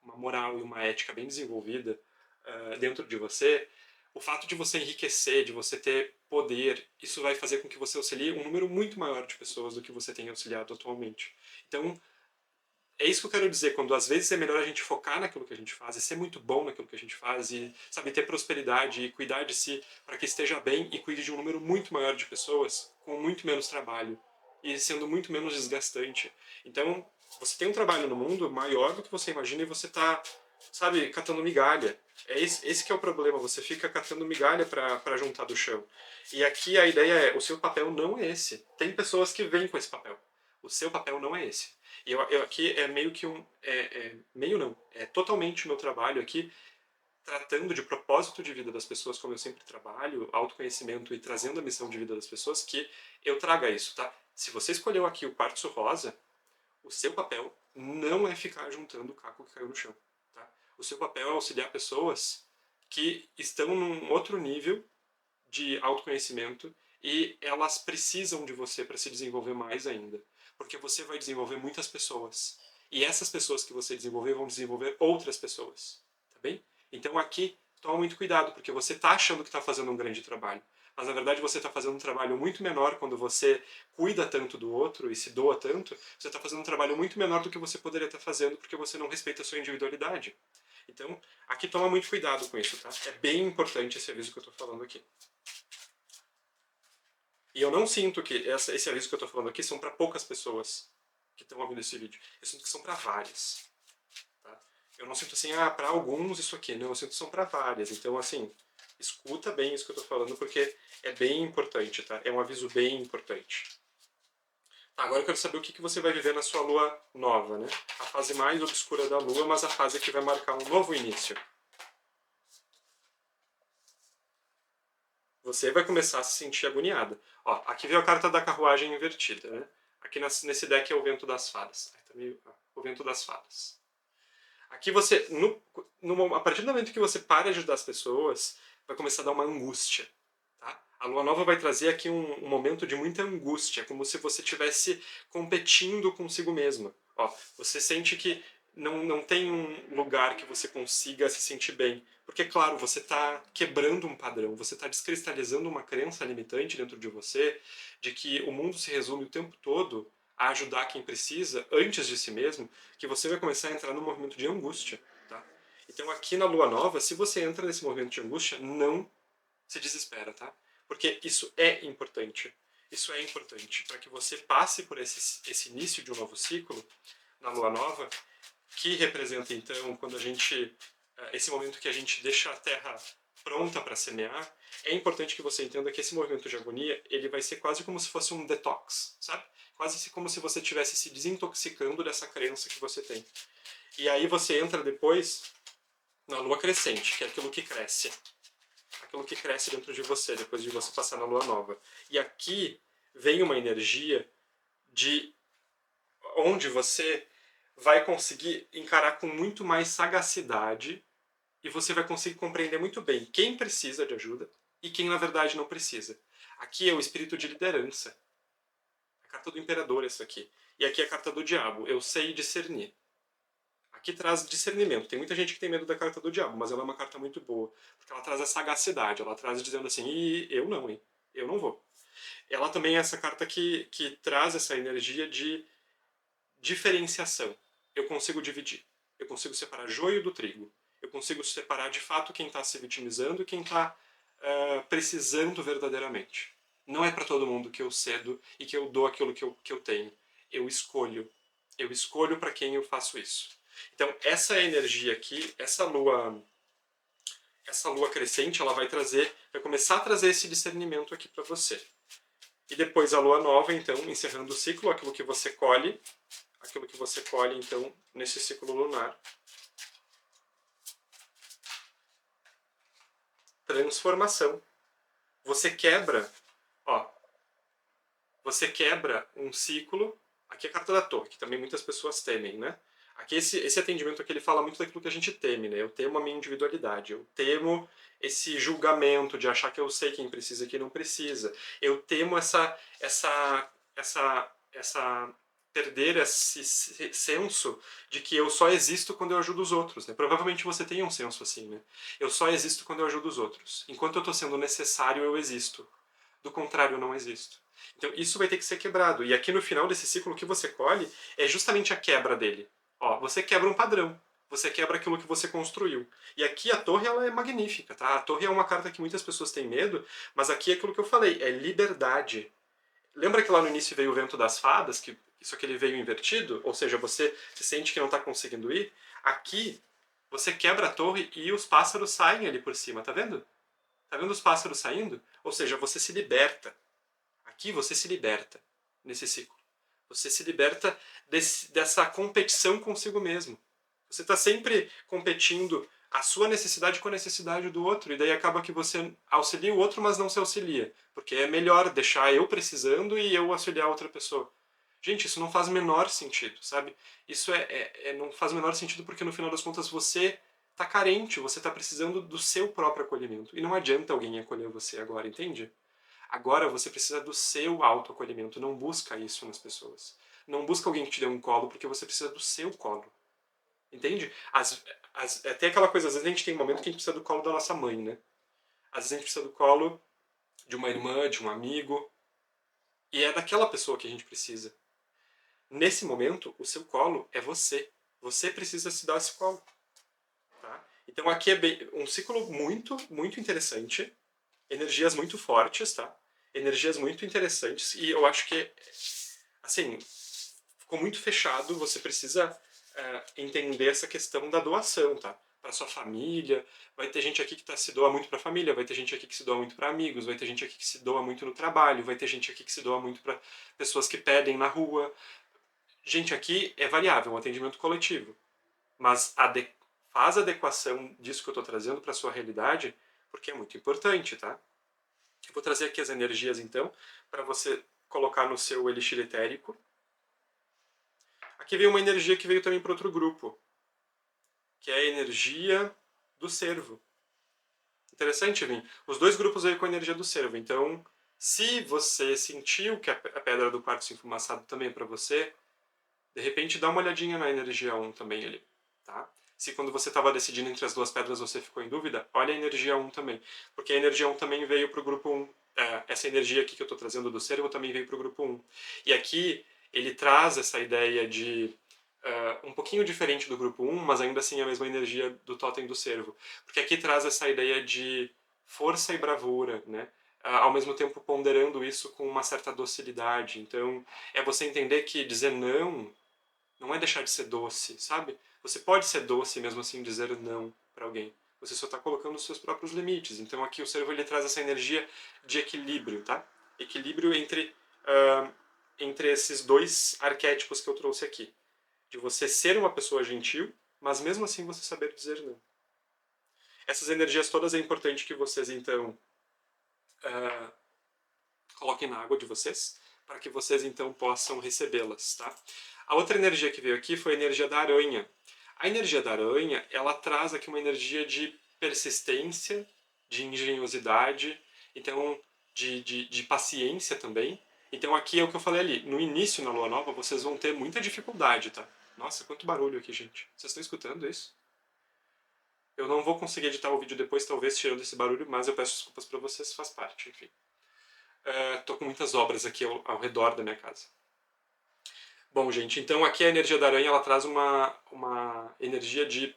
moral e uma ética bem desenvolvida dentro de você, o fato de você enriquecer, de você ter poder, isso vai fazer com que você auxilie um número muito maior de pessoas do que você tem auxiliado atualmente. Então, é isso que eu quero dizer, quando às vezes é melhor a gente focar naquilo que a gente faz, e ser muito bom naquilo que a gente faz, e sabe, ter prosperidade e cuidar de si para que esteja bem e cuide de um número muito maior de pessoas, com muito menos trabalho e sendo muito menos desgastante. Então, você tem um trabalho no mundo maior do que você imagina e você está, sabe, catando migalha. Esse que é o problema, você fica catando migalha para juntar do chão. E aqui a ideia é, o seu papel não é esse. Tem pessoas que vêm com esse papel. O seu papel não é esse. E eu aqui é meio que meio não, é totalmente o meu trabalho aqui, tratando de propósito de vida das pessoas, como eu sempre trabalho, autoconhecimento e trazendo a missão de vida das pessoas, que eu traga isso, tá? Se você escolheu aqui o quartzo rosa, o seu papel não é ficar juntando o caco que caiu no chão, tá? O seu papel é auxiliar pessoas que estão num outro nível de autoconhecimento e elas precisam de você para se desenvolver mais ainda. Porque você vai desenvolver muitas pessoas. E essas pessoas que você desenvolver vão desenvolver outras pessoas. Tá bem? Então aqui, toma muito cuidado, porque você está achando que está fazendo um grande trabalho. Mas na verdade você está fazendo um trabalho muito menor quando você cuida tanto do outro e se doa tanto. Você está fazendo um trabalho muito menor do que você poderia estar fazendo porque você não respeita a sua individualidade. Então, aqui toma muito cuidado com isso, tá? É bem importante esse aviso que eu estou falando aqui. E eu não sinto que esse aviso que eu estou falando aqui são para poucas pessoas que estão ouvindo esse vídeo. Eu sinto que são para várias. Tá? Eu não sinto assim, para alguns isso aqui. Não, eu sinto que são para várias. Então, assim, escuta bem isso que eu estou falando, porque é bem importante, tá? É um aviso bem importante. Tá, agora eu quero saber o que você vai viver na sua lua nova, né? A fase mais obscura da lua, mas a fase que vai marcar um novo início. você vai começar a se sentir agoniada. Ó, aqui veio a carta da carruagem invertida, né? Aqui nesse deck é o vento das fadas. O vento das fadas. Aqui você, a partir do momento que você para de ajudar as pessoas, vai começar a dar uma angústia. Tá? A lua nova vai trazer aqui um momento de muita angústia, como se você estivesse competindo consigo mesma. Ó, você sente que não tem um lugar que você consiga se sentir bem. Porque, claro, você está quebrando um padrão, você está descristalizando uma crença limitante dentro de você, de que o mundo se resume o tempo todo a ajudar quem precisa, antes de si mesmo, que você vai começar a entrar num movimento de angústia. Tá? Então, aqui na lua nova, se você entra nesse movimento de angústia, não se desespera, tá? Porque isso é importante. Isso é importante para que você passe por esse início de um novo ciclo na lua nova, que representa então quando a gente esse momento que a gente deixa a terra pronta para semear. É importante que você entenda que esse movimento de agonia, ele vai ser quase como se fosse um detox, sabe? Quase como se você estivesse se desintoxicando dessa crença que você tem. E aí você entra depois na lua crescente, que é aquilo que cresce. Aquilo que cresce dentro de você, depois de você passar na lua nova. E aqui vem uma energia de onde você vai conseguir encarar com muito mais sagacidade e você vai conseguir compreender muito bem quem precisa de ajuda e quem na verdade não precisa. Aqui é o espírito de liderança. A carta do imperador é isso aqui. E aqui é a carta do diabo. Eu sei discernir. Aqui traz discernimento. Tem muita gente que tem medo da carta do diabo, mas ela é uma carta muito boa. Porque ela traz a sagacidade. Ela traz dizendo assim, eu não, hein? Eu não vou. Ela também é essa carta que traz essa energia de diferenciação. Eu consigo dividir. Eu consigo separar joio do trigo. Eu consigo separar de fato quem está se vitimizando e quem está precisando verdadeiramente. Não é para todo mundo que eu cedo e que eu dou aquilo que eu tenho. Eu escolho. Eu escolho para quem eu faço isso. Então, essa energia aqui, essa lua crescente, ela vai começar a trazer esse discernimento aqui para você. E depois a lua nova, então, encerrando o ciclo, aquilo que você colhe, então, nesse ciclo lunar. Transformação. Você quebra, ó, você quebra um ciclo. Aqui é a carta da torre, que também muitas pessoas temem, né? Aqui esse atendimento aqui ele fala muito daquilo que a gente teme, né? Eu temo a minha individualidade, eu temo esse julgamento de achar que eu sei quem precisa e quem não precisa. Eu temo essa perder esse senso de que eu só existo quando eu ajudo os outros, né? Provavelmente você tem um senso assim, né? Eu só existo quando eu ajudo os outros. Enquanto eu estou sendo necessário, eu existo. Do contrário, eu não existo. Então isso vai ter que ser quebrado. E aqui no final desse ciclo, o que você colhe é justamente a quebra dele. Ó, você quebra um padrão. Você quebra aquilo que você construiu. E aqui a torre ela é magnífica, tá? A torre é uma carta que muitas pessoas têm medo, mas aqui é aquilo que eu falei, é liberdade. Lembra que lá no início veio o vento das fadas, que isso aqui ele veio invertido? Ou seja, você se sente que não está conseguindo ir? Aqui, você quebra a torre e os pássaros saem ali por cima, tá vendo? Tá vendo os pássaros saindo? Ou seja, você se liberta. Aqui você se liberta nesse ciclo. Você se liberta dessa competição consigo mesmo. Você está sempre competindo a sua necessidade com a necessidade do outro, e daí acaba que você auxilia o outro, mas não se auxilia. Porque é melhor deixar eu precisando e eu auxiliar outra pessoa. Gente, isso não faz o menor sentido, sabe? Isso não faz o menor sentido porque no final das contas você está carente, você está precisando do seu próprio acolhimento. E não adianta alguém acolher você agora, entende? Agora você precisa do seu autoacolhimento, não busca isso nas pessoas. Não busca alguém que te dê um colo, porque você precisa do seu colo. Entende? Tem aquela coisa, às vezes a gente tem um momento que a gente precisa do colo da nossa mãe, né? Às vezes a gente precisa do colo de uma irmã, de um amigo. E é daquela pessoa que a gente precisa. Nesse momento, o seu colo é você. Você precisa se dar esse colo. Tá? Então aqui é um ciclo muito, muito interessante. Energias muito fortes, tá? Energias muito interessantes. E eu acho que, assim, ficou muito fechado. Você precisa entender essa questão da doação, tá? Para sua família. Vai ter gente aqui que se doa muito para a família, vai ter gente aqui que se doa muito para amigos, vai ter gente aqui que se doa muito no trabalho, vai ter gente aqui que se doa muito para pessoas que pedem na rua. Gente, aqui é variável, um atendimento coletivo. Mas faz a adequação disso que eu estou trazendo para a sua realidade, porque é muito importante, tá? Eu vou trazer aqui as energias, então, para você colocar no seu elixir etérico. Aqui veio uma energia que veio também para outro grupo, que é a energia do cervo. Interessante, Vim. Os dois grupos veio com a energia do cervo. Então, se você sentiu que a pedra do quartzo enfumaçado também é para você, de repente dá uma olhadinha na energia 1 também ali, tá? Se quando você estava decidindo entre as duas pedras você ficou em dúvida, olha a energia 1 também. Porque a energia 1 também veio para o grupo 1. Essa energia aqui que eu estou trazendo do cervo também veio para o grupo 1. E aqui ele traz essa ideia de um pouquinho diferente do grupo 1, mas ainda assim a mesma energia do totem do cervo. Porque aqui traz essa ideia de força e bravura, né? Ao mesmo tempo ponderando isso com uma certa docilidade. Então, é você entender que dizer não é deixar de ser doce, sabe? Você pode ser doce e mesmo assim dizer não para alguém. Você só está colocando os seus próprios limites. Então aqui o cervo ele traz essa energia de equilíbrio, tá? Equilíbrio entre esses dois arquétipos que eu trouxe aqui. De você ser uma pessoa gentil, mas mesmo assim você saber dizer não. Essas energias todas é importante que vocês então coloquem na água de vocês, para que vocês então possam recebê-las, tá? A outra energia que veio aqui foi a energia da aranha. A energia da aranha, ela traz aqui uma energia de persistência, de engenhosidade, então de paciência também. Então aqui é o que eu falei ali, no início na lua nova vocês vão ter muita dificuldade, tá? Nossa, quanto barulho aqui, gente. Vocês estão escutando isso? Eu não vou conseguir editar o vídeo depois, talvez tirando esse barulho, mas eu peço desculpas para vocês, faz parte, enfim. Tô com muitas obras aqui ao redor da minha casa. Bom, gente, então aqui a energia da aranha ela traz uma energia de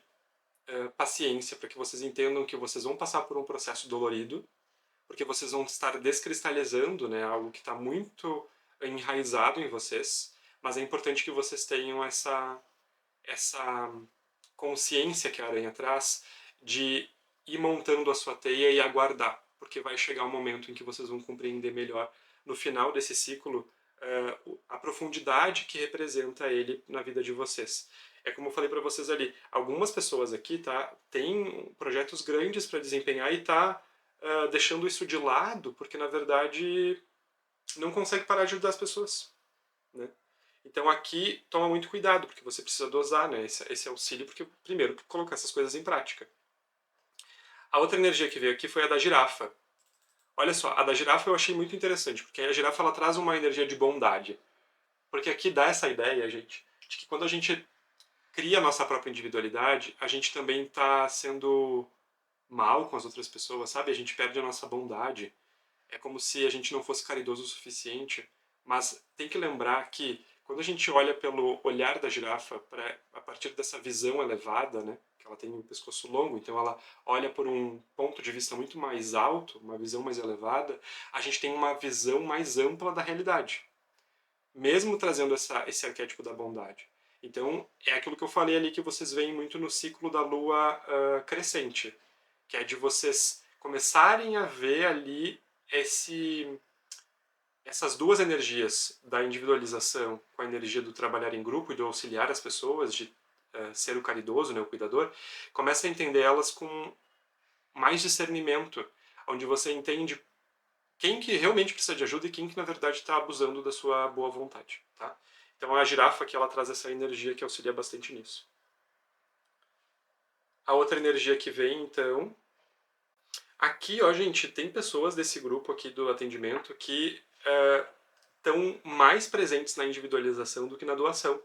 paciência para que vocês entendam que vocês vão passar por um processo dolorido, porque vocês vão estar descristalizando, né, algo que está muito enraizado em vocês, mas é importante que vocês tenham essa consciência que a aranha traz de ir montando a sua teia e aguardar, porque vai chegar um momento em que vocês vão compreender melhor, no final desse ciclo, a profundidade que representa ele na vida de vocês. É como eu falei para vocês ali, algumas pessoas aqui têm projetos grandes para desempenhar e deixando isso de lado, porque na verdade não consegue parar de ajudar as pessoas, né? Então aqui toma muito cuidado, porque você precisa dosar, né, esse auxílio, porque primeiro colocar essas coisas em prática. A outra energia que veio aqui foi a da girafa. Olha só, a da girafa eu achei muito interessante, porque a girafa ela traz uma energia de bondade. Porque aqui dá essa ideia, gente, de que quando a gente cria a nossa própria individualidade, a gente também está sendo mal com as outras pessoas, sabe? A gente perde a nossa bondade. É como se a gente não fosse caridoso o suficiente. Mas tem que lembrar que quando a gente olha pelo olhar da girafa, a partir dessa visão elevada, né, que ela tem um pescoço longo, então ela olha por um ponto de vista muito mais alto, uma visão mais elevada, a gente tem uma visão mais ampla da realidade, mesmo trazendo esse arquétipo da bondade. Então, é aquilo que eu falei ali que vocês veem muito no ciclo da lua crescente, que é de vocês começarem a ver ali essas duas energias da individualização com a energia do trabalhar em grupo e do auxiliar as pessoas, de ser o caridoso, né, o cuidador, começa a entender elas com mais discernimento, onde você entende quem que realmente precisa de ajuda e quem que na verdade está abusando da sua boa vontade, tá? Então a girafa aqui ela traz essa energia que auxilia bastante nisso. A outra energia que vem então aqui, ó, gente, tem pessoas desse grupo aqui do atendimento que estão mais presentes na individualização do que na doação.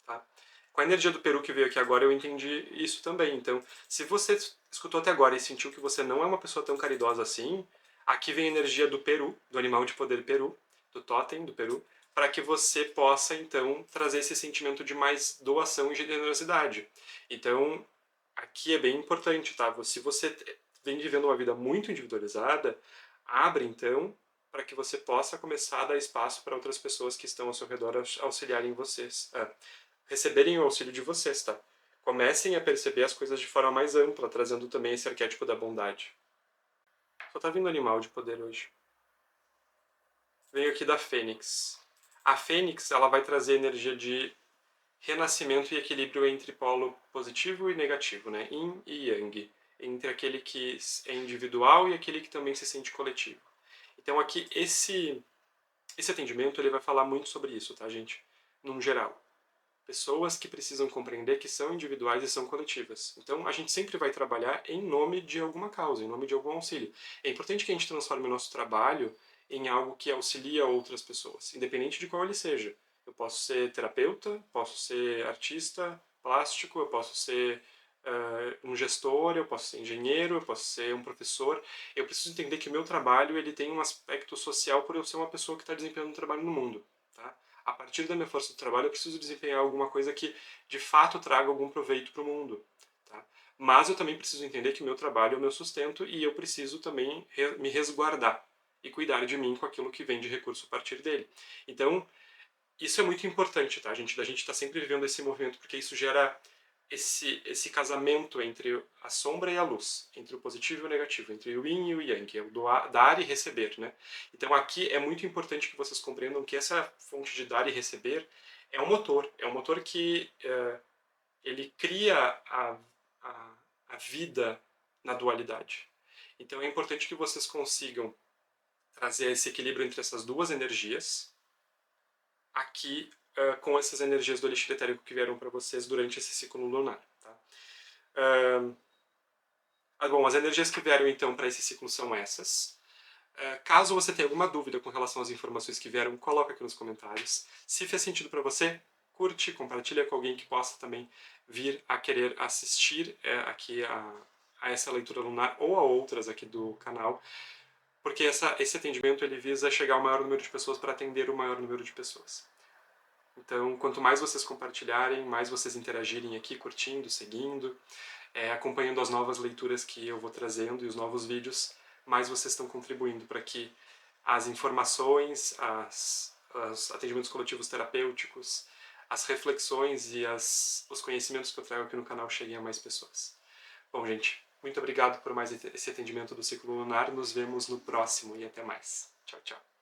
Tá? Com a energia do Peru que veio aqui agora, eu entendi isso também. Então, se você escutou até agora e sentiu que você não é uma pessoa tão caridosa assim, aqui vem a energia do Peru, do animal de poder Peru, do totem do Peru, para que você possa, então, trazer esse sentimento de mais doação e generosidade. Então, aqui é bem importante, tá? Se você vem vivendo uma vida muito individualizada, abre, então, para que você possa começar a dar espaço para outras pessoas que estão ao seu redor auxiliarem vocês, receberem o auxílio de vocês, tá? Comecem a perceber as coisas de forma mais ampla, trazendo também esse arquétipo da bondade. Só tá vindo animal de poder hoje. Veio aqui da Fênix. A Fênix, ela vai trazer energia de renascimento e equilíbrio entre polo positivo e negativo, Yin e Yang, entre aquele que é individual e aquele que também se sente coletivo. Então aqui, esse atendimento ele vai falar muito sobre isso, tá, gente? Num geral. Pessoas que precisam compreender que são individuais e são coletivas. Então, a gente sempre vai trabalhar em nome de alguma causa, em nome de algum auxílio. É importante que a gente transforme o nosso trabalho em algo que auxilia outras pessoas, independente de qual ele seja. Eu posso ser terapeuta, posso ser artista plástico, eu posso ser um gestor, eu posso ser engenheiro, eu posso ser um professor. Eu preciso entender que o meu trabalho ele tem um aspecto social por eu ser uma pessoa que está desempenhando um trabalho no mundo. Tá? A partir da minha força de trabalho, eu preciso desempenhar alguma coisa que de fato traga algum proveito para o mundo. Tá? Mas eu também preciso entender que o meu trabalho é o meu sustento e eu preciso também me resguardar e cuidar de mim com aquilo que vem de recurso a partir dele. Então, isso é muito importante, tá? Da gente tá sempre vivendo esse movimento, porque isso gera esse casamento entre a sombra e a luz, entre o positivo e o negativo, entre o yin e o yang, que é o dar e receber, né? Então aqui é muito importante que vocês compreendam que essa fonte de dar e receber é um motor que ele cria a, a vida na dualidade. Então é importante que vocês consigam trazer esse equilíbrio entre essas duas energias, aqui com essas energias do elixir etérico que vieram para vocês durante esse ciclo lunar. Tá? Bom, as energias que vieram então para esse ciclo são essas. Caso você tenha alguma dúvida com relação às informações que vieram, coloca aqui nos comentários. Se fez sentido para você, curte, compartilha com alguém que possa também vir a querer assistir aqui a essa leitura lunar ou a outras aqui do canal, porque esse atendimento ele visa chegar ao maior número de pessoas para atender o maior número de pessoas. Então, quanto mais vocês compartilharem, mais vocês interagirem aqui, curtindo, seguindo, acompanhando as novas leituras que eu vou trazendo e os novos vídeos, mais vocês estão contribuindo para que as informações, os atendimentos coletivos terapêuticos, as reflexões e os conhecimentos que eu trago aqui no canal cheguem a mais pessoas. Bom, gente, muito obrigado por mais esse atendimento do Ciclo Lunar. Nos vemos no próximo e até mais. Tchau, tchau.